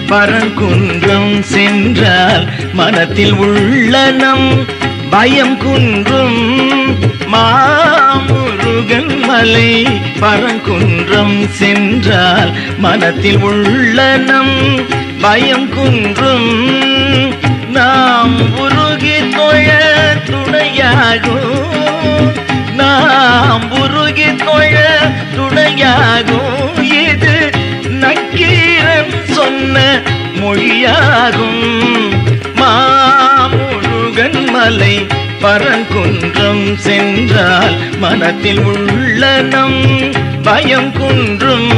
பரங்குன்றம் சென்றால் மனத்தில் உள்ளனம் பயம் குன்றும். மாமுருகன் மலை பரங்குன்றம் சென்றால் மனத்தில் உள்ளனம் பயம் குன்றும். நாம் உருகி தொழ துணையாகும், நாம் உருகி தொழ துணையாகும். இது நக்கீரன் சொன்ன மொழியாகும். மாமுருகன் மலை பரங்குன்றம் சென்றால் மனத்தில் உள்ளனம் பயம் குன்றும்.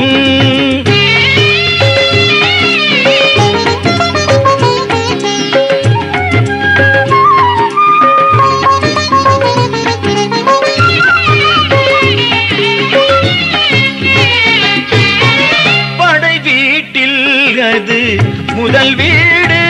படை வீட்டில் அது முதல் வீடு,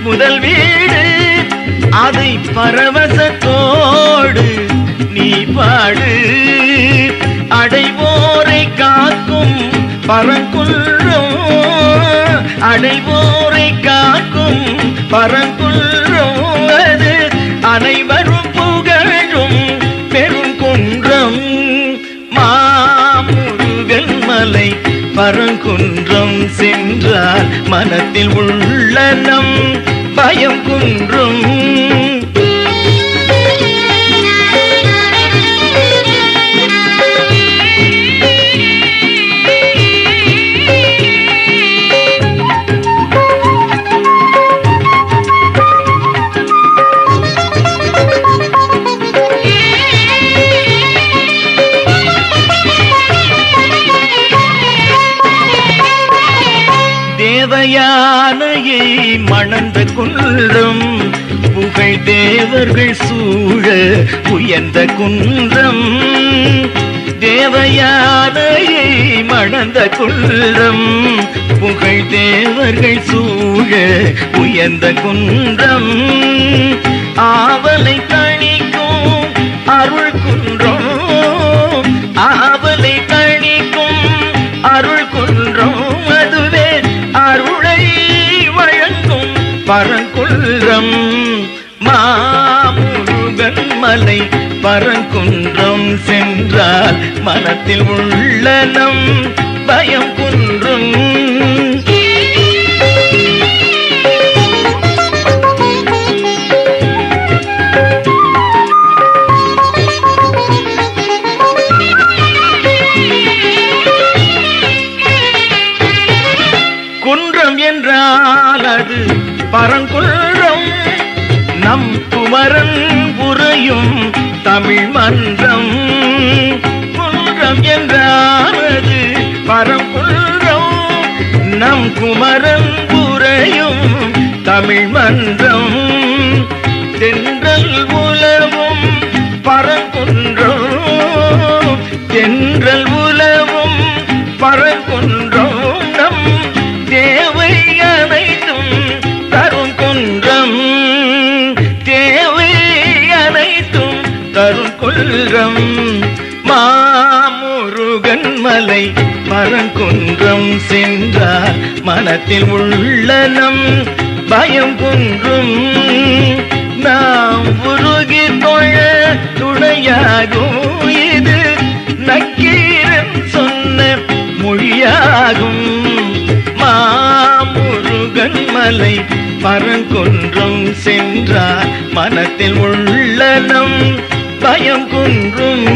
முதல் வீடு. அதை பரவசத்தோடு நீ பாடு. அடைவோரை காக்கும் பரங்குன்றம், அடைவோரை காக்கும் பரங்குன்றம். அது அனைவரும் புகழும் பெருங்குன்றம். மாமுருகன் மலை பரங்குன்றம் சென்றால் மனத்தில் உள்ளனம் பயம் குன்றும். தேவயானையை மணந்த குன்றம், புகழ் தேவர்கள் சூழ உயர்ந்த குன்றம். தேவயானையை மணந்த குன்றம், புகழ் தேவர்கள் சூழ உயர்ந்த குன்றம். ஆவலை தணிக்கும் அருள் குன்றம், ஆவலை தணிக்கும் அருள் குன்றம். அதுவே அருளை வழங்கும் பரங்குன்றம். மாமுருகன் மலை பரங்குன்றம் சென்றால் மனத்தில் உள்ளனம் பயம் குன்றும். குன்றம் என்றால் அது பரங்குன்றம். நம் குமரன் உறையும் தமிழ் மன்றம். குன்றம் என்றால் அது பரங்குன்றம். நம் குமரன் உறையும் தமிழ் மன்றம். தென்றல் உலவும் பரங்குன்றம், தென்றல் உலவும் பரங்குன்றம். நம் தேவை அனைத்தும் தரும் குன்றம், தேவை அனைத்தும் தரும் குன்றம். மாமுருகன் மலை பரங்குன்றம் சென்றால் மனத்தில் உள்ளனம் பயம் குன்றும். நாம் உருகி தொழ துணையாகும். இது நக்கீரன் சொன்ன மொழியாகும். மாமுருகன் மலை பரங்குன்றம் சென்றால் மனத்தில் உள்ளனம் பயம் குன்றும்.